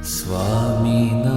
સ્વામિનારાયણ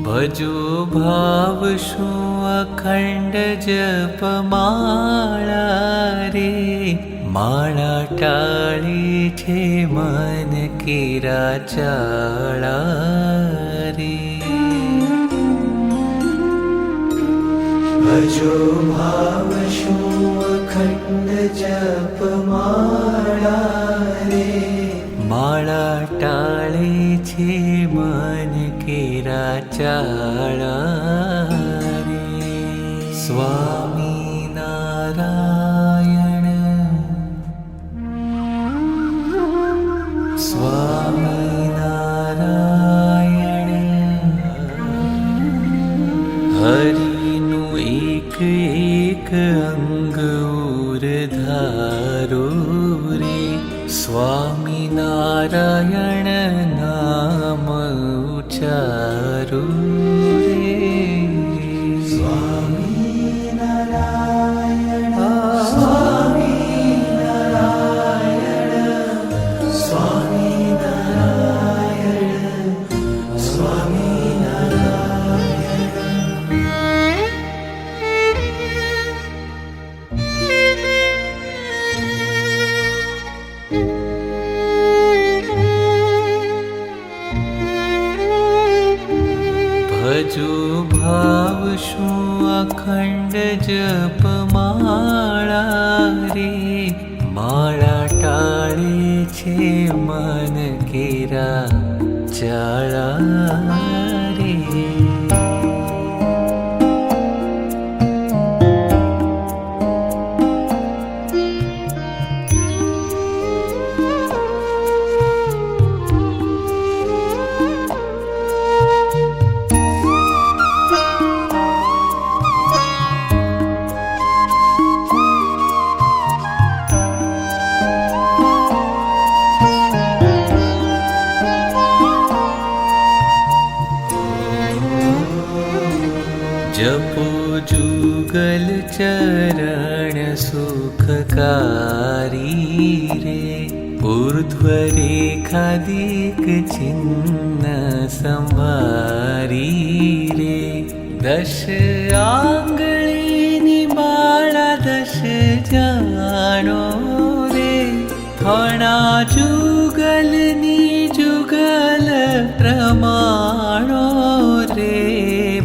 ભજો ભાવ શું અખંડ જપમાળા રે, માળા ટાળી છે મન કેરા ચાળા રે. ભજો ભાવ શું અખંડ જપમાળા રે, માળા ટાળે છે મન કેરા ચાળા રે. સ્વામિનારાયણ સ્વામિનારાયણ. હરિનું એક એક અંગ ઉરધારો રે, સ્વામિનારાયણ નામ ઉચ્ચારો રે. સ્વામિનારાયણ સ્વામિનારાયણ સ્વામિનારાયણ ભજો ભાવ શું અખંડ જપમાળા રે, માળા ટાળે છે મન કેરા ચાળા રે. જપો જુગલ ચરણ સુખકારી રે, ઉર્ધ્વ રેખાદિક ચિહ્ન સંભારી રે. દશ આંગળીની માળા દશ જાણો રે, ફણા જુગલની જુગલ પ્રમાણો રે.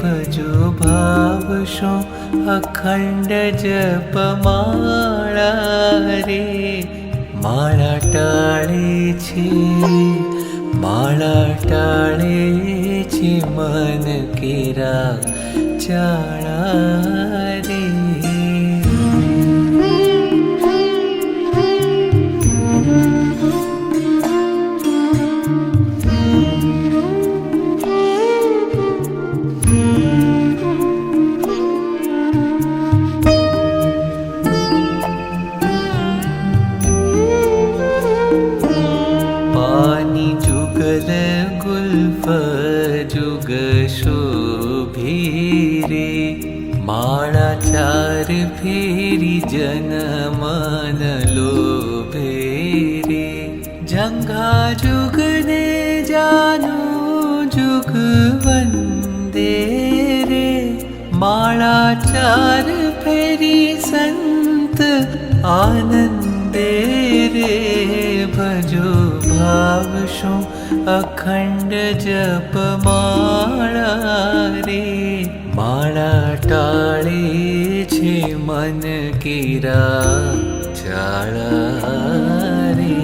ભજો ભાવ શું અખંડ જપમાળા રે, માળા ટાળે છે મન કેરા ચાળા રે. ગુલ્ફ જુગ શોભી રે, માળા ચાર ફેરી જન મન લોભે રે. જંઘા જુગને જાનુ જુગ વંદે રે, માળા ચાર ફેરી સંત આનંદે રે. ભજો ભાવ શું અખંડ જપમાળા રે, માળા ટાળે છે મન કેરા ચાળા રે.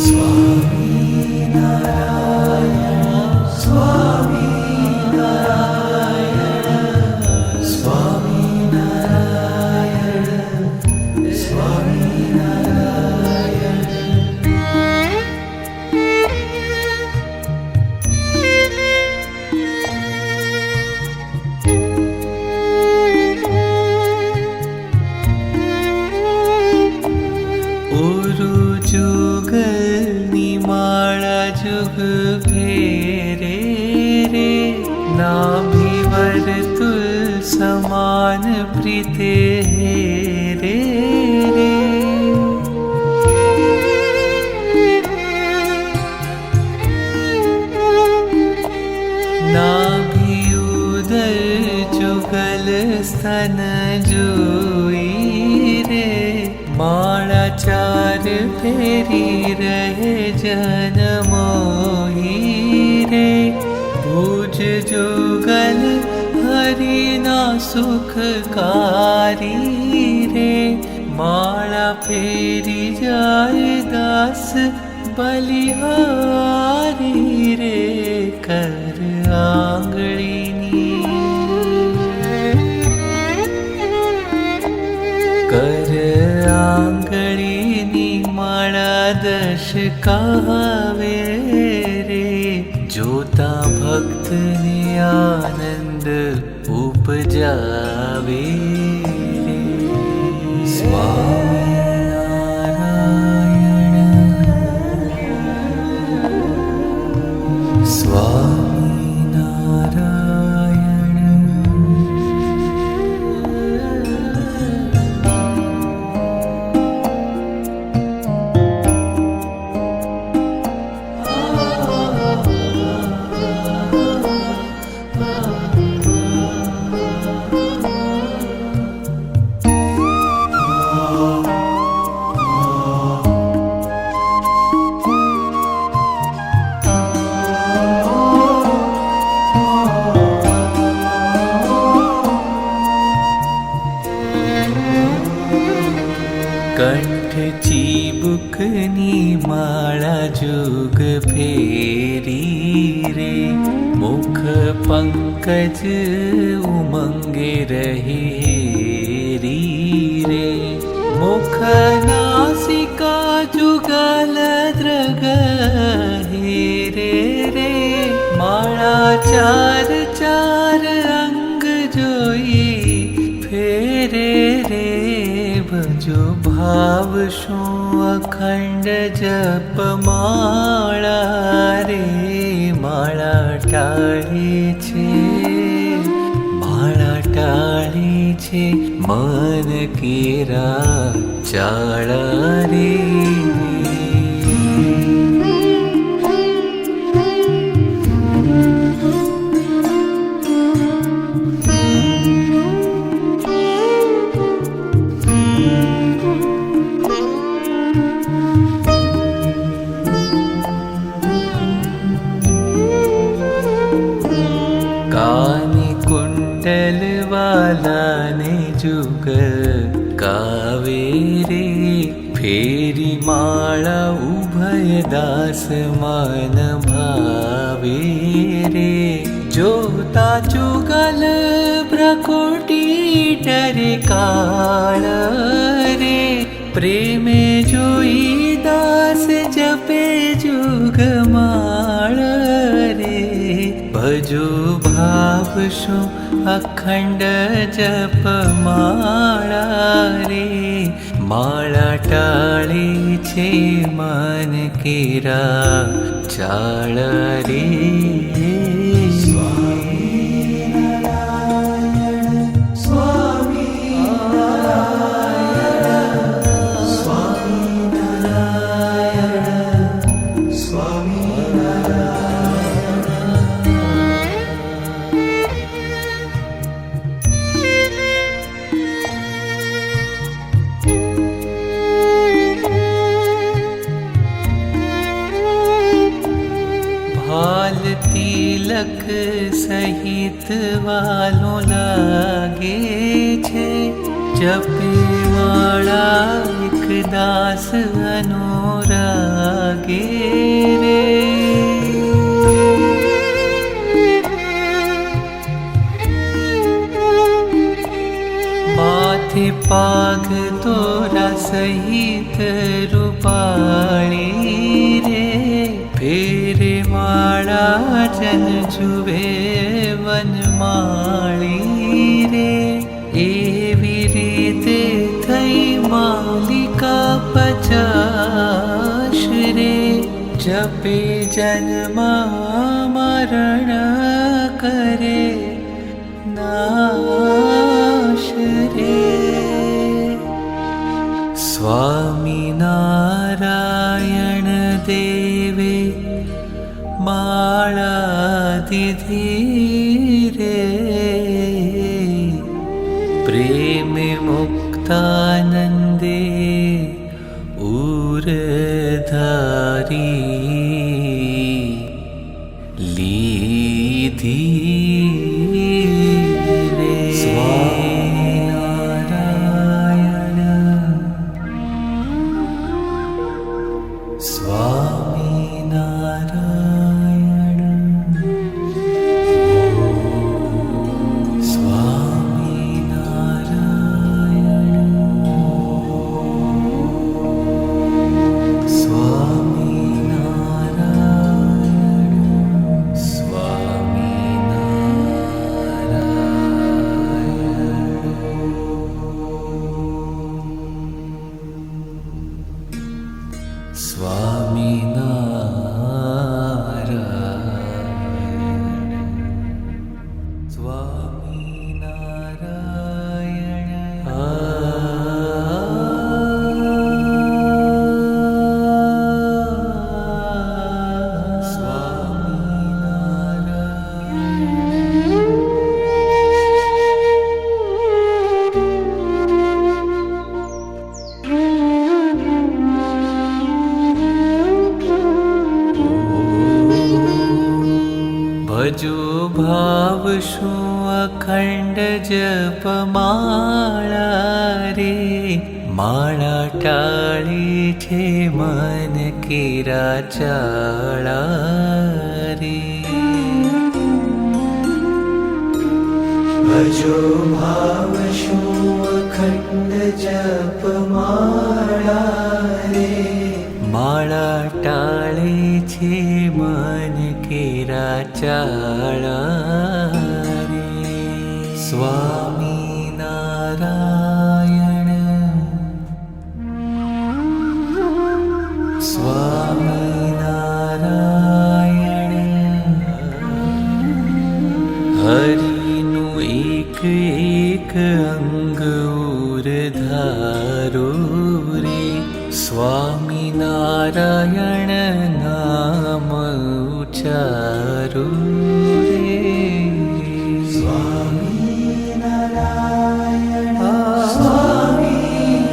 સ્વામિનારાયણ સ્વામિનારાયણ સ્વામિનારાયણ સ્વામિનારાયણ. जुग फेरे रे नाभिवर तुल समान प्रीते रे रे नाभिउदर जुगल स्तन जोई रे माला चार फेरी रहे जनमोही रे भुज जुगल हरि ना सुखकारी रे माला फेरी जाए दास बलिहारी रे कर आंगळीनी कर आंगळीनी माळा दश कहावे रे जोता भक्तने आनंद उपजावे रे स्वामी स्वामी नारायण कंठ चीबुकनी माळा जुग फेरी रे मुख पंकज उमंगे रहे रे मुख नासिका जुगल द्रग रे रे माळा चार चार अंग जोई फेरे रे भजो भाव शो अखंड जप माळा रे माळा टाळे छे मन केरा चाळा रे कुंडल वाला ने जुग कावेरे फेरी माळा उभय दास मान भावे रे जोता जुगल प्रकोटी डरे काळ रे प्रेमे जोई दास जपे जुग माळ रे भजो भाव शो अखंड जप माळा रे माळा टाळे छे मन केरा चाळ रे भाल तिलक सहित वालो लागे छे जपे माळा एक दास अनुरागे रे माथे पाग तोरा सहित रूपाणी रे फेरे माळा जन जुवे वनमाळी रे एवी रीते थई मालिका 50 रे जपे जन्म मरण करे नाश रे। स्वामी नारायण देवे माळा दीधी रे। प्रेम मुक्तानंदे उरधारी लीधी रे। स्वामीनारायण स्वामीनारायण भजो भाव शू अखंड जप माळा रे। माळा टाळी छे मन केरा चाळा रे। भजो भाव शू अखंड जप माळा रे। माळा टाळे छे मन केरा चाळा रे। स्वामी नारायण स्वामी नारायण। हरिनु एक एक अंग उरधारो रे। स्वामी नारायण नाम उच्चारो रे। स्वामी नारायण स्वामी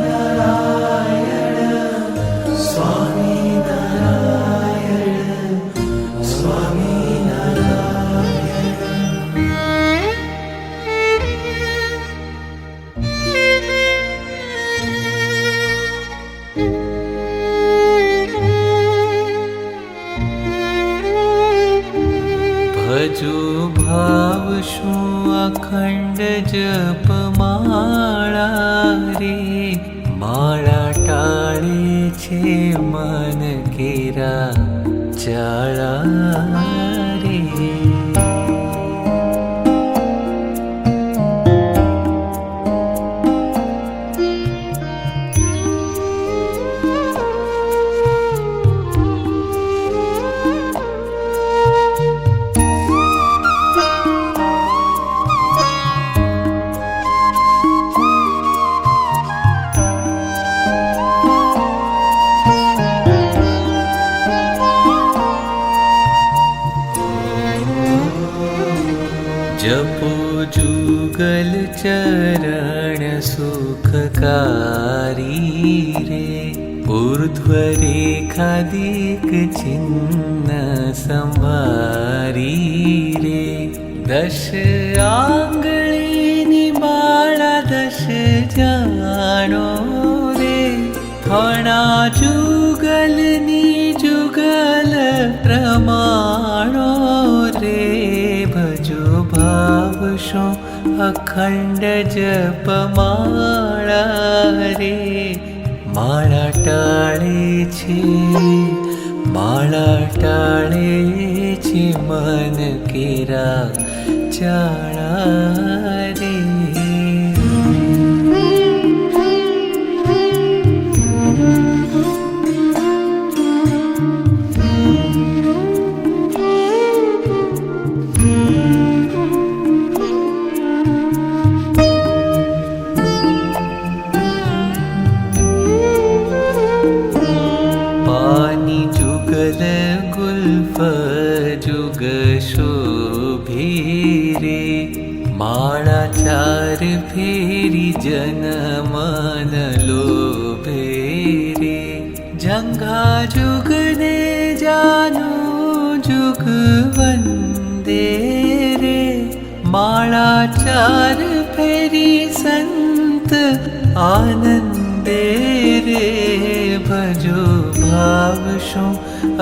नारायण स्वामी नारायण स्वामी नारायण। भजो भाव शू अखंड जप माळा रे। माळा टाळे छे मन केरा चाळा रे। जपो जुगल चरण सुखकारी रे। ऊर्ध्वरेखादिक चिन्ह संभारी रे। दश आंगळीनी माळा दश जाणो रे। फणा जुगलनी जुगल प्रमाणो रे। भजो भाव शो अखंड जप माळा रे। माळा टाळे छे मन केरा चाळा रे। પાની જુગલ ગુલ્ફ જુગ શોભી રે માળા ચાર ફેરી જન મન લોભે રે જંઘા જુગને જાનુ જુગ વંદે રે માળા ચાર ફેરી સંત આનંદે રે ભજો ભાવ શું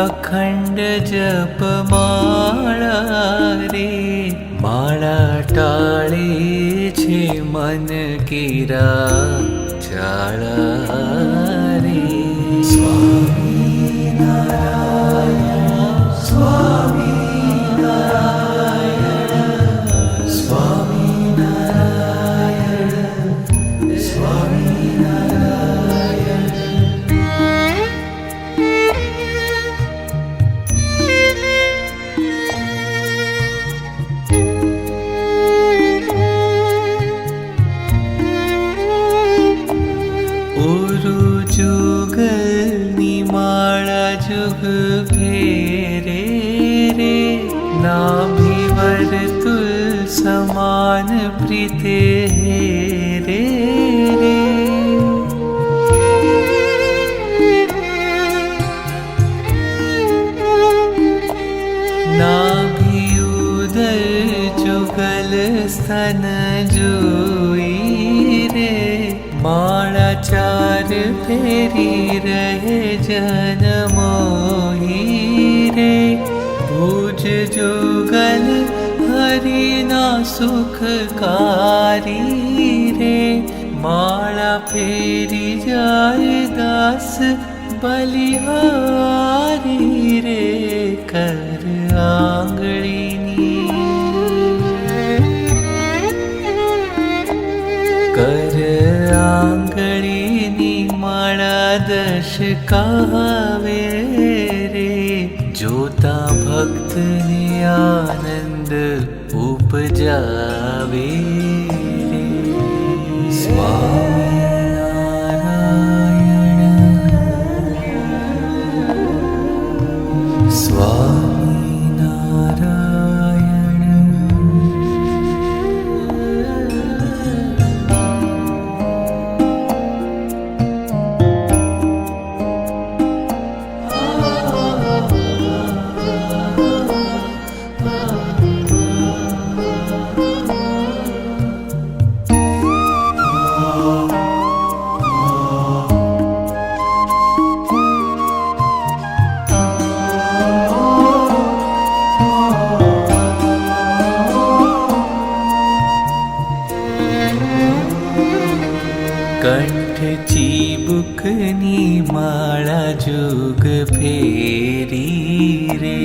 અખંડ જપ માળા રે માળા ટાળે છે મન કેરા ચાળા રે સ્વામી નારાયણ સ્વામી નારાયણ સ્વામી નારાયણ સ્વામી નારાયણ ઓરુ જુગલની માળા જુગ ફેરે રે નાભિવર તુલ સમાન પ્રીતે રે રે નાભિઉદર જુગલ સ્તન જોઈ રે માળા ચાર ફેરી રહે જન મોહી રે ભુજ જુગલ હરિના સુખકારી રે માળા ફેરી જાય દાસ બલિહારી રે કર આંગળીની કર આંગળીની માળા દશ કાવે રે જોતા ભક્તને આનંદ ઉપજાવે રે સ્વામી નારાયણ સ્વામી નારાયણ કંઠ ચીબુકની માળા જુગ ફેરી રે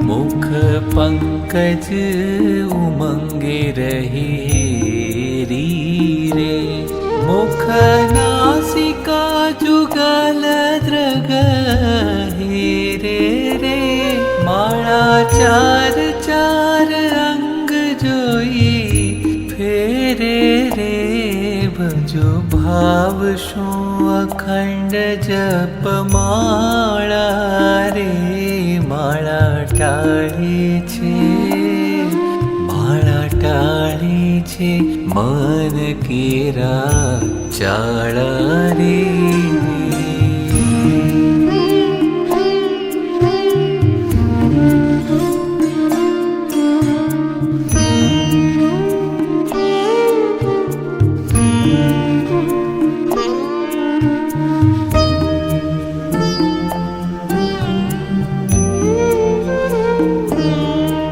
મુખ પંકજ ઉમંગે રહી રે મુખ નાસિકા જુગલ દ્રગ રે રે માળા ચાર ચાર અંગ જોઈ ફેરે રે ભજો ભાવ શું અખંડ જપ માળા રે માળા ટાળે છે મન કેરા ચાળા રે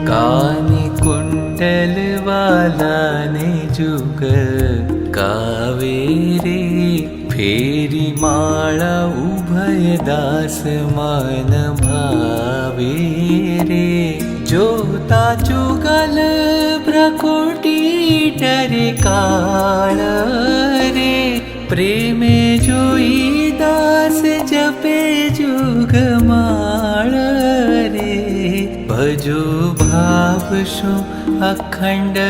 કાની કુંડલ વાલાને જુગ કાવે રે ફેરી માળા ઉભય દાસ મન ભાવે રે જોતા જુગલ પ્રકોટી ડરે કાળ રે પ્રેમે જોઈ દાસ જપે જુગ માળ રે ભજો ભાવ શું અખંડ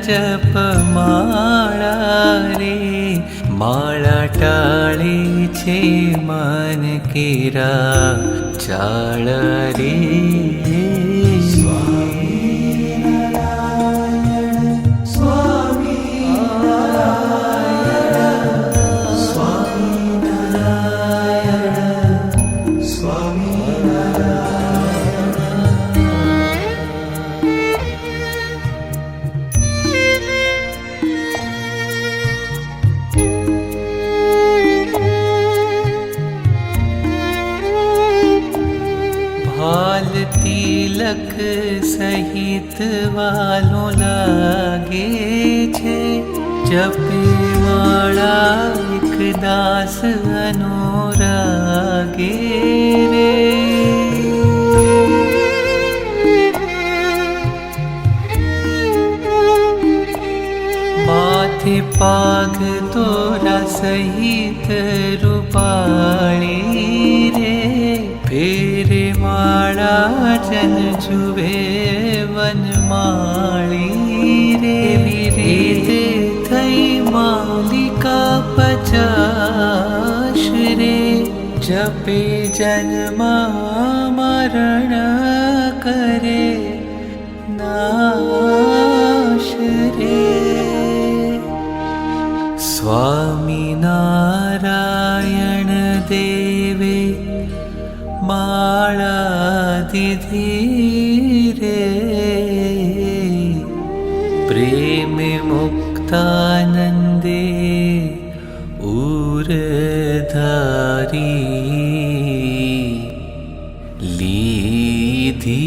જપ માળા રે માળા ટાળે છે મન કેરા ચાળ રે भाल तिलक सहित वालो लागे छे जपे माळा एक दास अनुरागे रे माथे पाग तोरा सहित रूपाળી रे फेरे माळा जन जुवे वनमाળી रे वीरे थई मालिका 50 रे जपे जन्मा मरण करे नाश रे स्वामी नारायण देवे माळा दीधी रे प्रेम मुक्तानंदे उरधारी લીધી